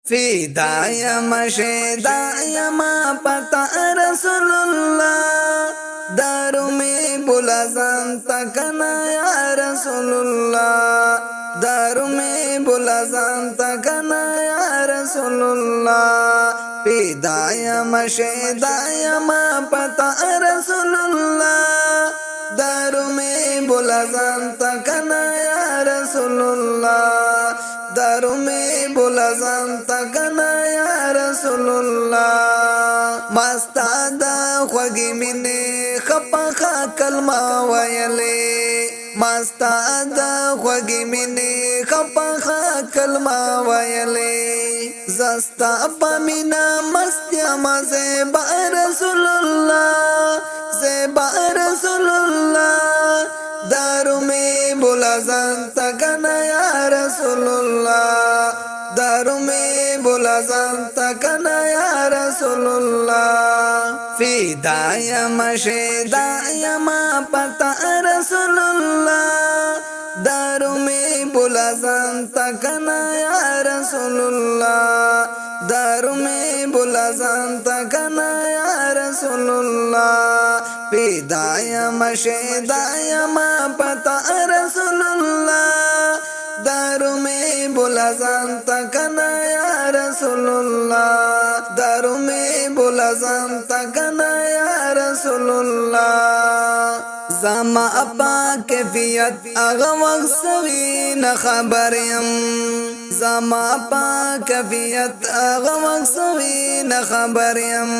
فدايا مشيدايا ما پتا رسول الله دارو میں بلازان تکنا یا رسول الله دارو میں بلازان تکنا یا رسول الله فدايا مشيدايا ما پتا رسول الله دارو میں بلازان تکنا یا رسول الله دارو میں بلازان تکنا یا رسول الله مستا دا خوگی منی خپخا کلمہ ویلی مستا دا خوگی منی خپخا کلمہ ویلی زستا پمینا مستیا مزیبا رسول اللہ زیبا رسول اللہ دارو میں بلازان تکنا یا رسول اللہ دارو میں بلازان تکنا یا رسول اللہ فدایا مشیدایا ما پتا رسول اللہ دارو میں بلازان تکنا یا رسول اللہ دارو میں بلازان تکنا یا رسول اللہ فدایا مشیدایا ما پتا رسول اللہ دارو میں بلازان تکنا یا رسول اللہ دارو میں بلازان تکنا یا رسول اللہ زما اپا کیفیت اغا وقت سوی نخبریم زما اپا کیفیت اغا وقت سوی نخبریم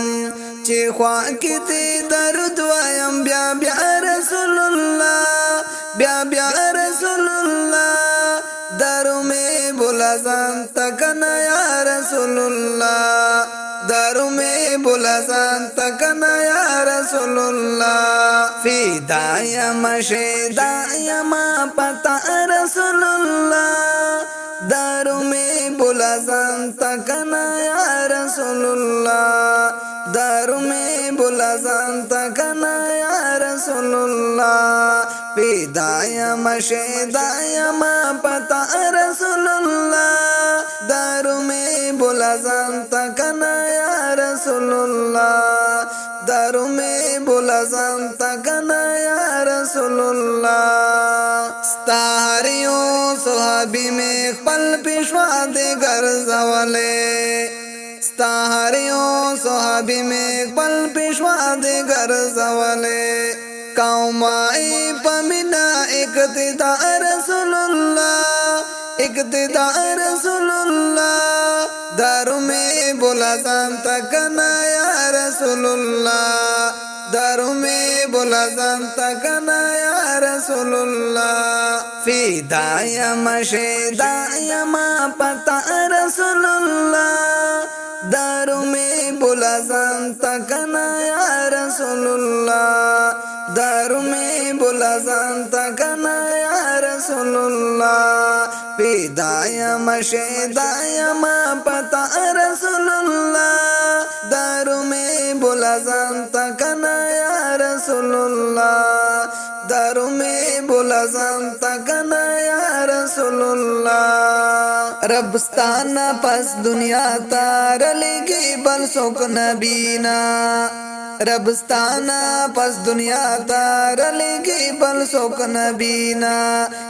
چی خواہ کی تی درد ویم بیا بیا رسول اللہ بیا بیا رسول اللہ دارو میں بلازان تکنا یا رسول اللہ دارو میں بلازان تکنا یا رسول اللہ فدایا مشیدایا ما پتا رسول اللہ دارو میں بلازان تکنا یا رسول اللہ دارو میں بلازان تکنا یا رسول اللہ فدایا مشیدایا ما پتا رسول اللہ دارو میں بلازان تکنا یا رسول اللہ دارو میں بلازان تکنا یا رسول اللہ ستاریوں صحابی میں خپل پیشوا دے گرزولے ستاریوں صحابی میں خپل پیشوا دے گرزولے قومائی پمنا اقتداء رسول اللہ اقتداء رسول اللہ دارو میں بلازان تکنا یا رسول اللہ دارو میں بلازان تکنا یا رسول اللہ فدایا مشیدایا ما پتا رسول اللہ دارو میں بلازان تکنا یا رسول اللہ دارو میں بلازان تکنا یا رسول اللہ فدایا مشیدایا ما پتا رسول اللہ دارو میں بلازان تکنا یا رسول اللہ دارو میں بلازان تکنا یا رسول اللہ ربستانا پس دنیا تار لگی بل سوک نبینا ربستانا پس دنیا تار لگی بل سوک نبینا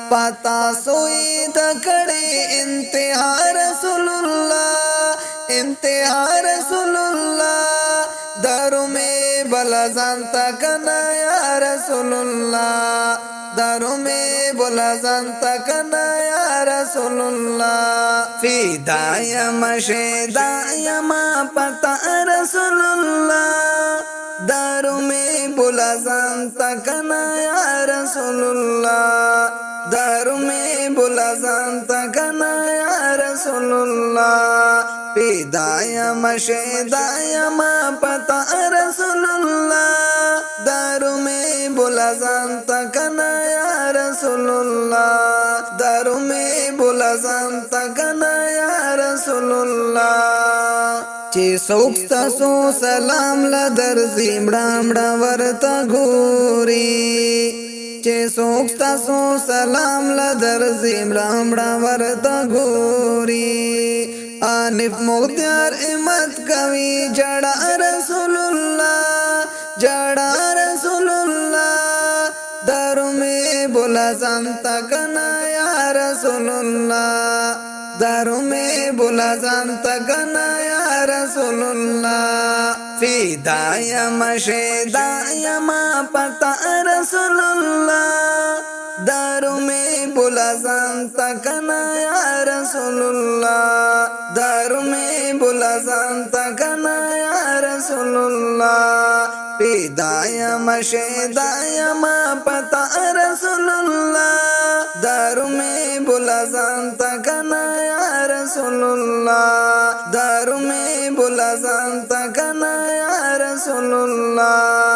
پاتا سوئی دکڑی انتہا رسول اللہ انتہا رسول اللہ دارو میں بلازان تکنا یا رسول اللہ دارو میں بلازان تکنا یا رسول اللہ فدایا مشیدایا ما پتا رسول اللہ دارو میں بلازان تکنا یا رسول اللہ دارو میں بلازان تکنا یا رسول اللہ فدایا مشیدایا ما پتا رسول اللہ دارو میں بلازان تکنا یا رسول اللہ دارو میں بلازان تکنا یا رسول اللہ چی سوکستا سو سلام لدر زیمڑا مڑا ورتا گوری چی سوکستا سو سلام لدر زیمڑا مڑا ورتا گوری حنیف مختار امت کوي جڑا رسول الله جڑا رسول الله دارو میں بولا جانتا کنا یا رسول الله دارو میں بولا جانتا کنا یا رسول الله فدایا مشدایا ما پتا رسول الله دارو میں بولا جانتا کنا یا رسول الله دارو میں بولا جانتا کنا یا رسول الله فدایا مشدایا ما پتا رسول الله دارو میں بولا جانتا کنا یا رسول الله دارو میں بولا جانتا کنا یا رسول الله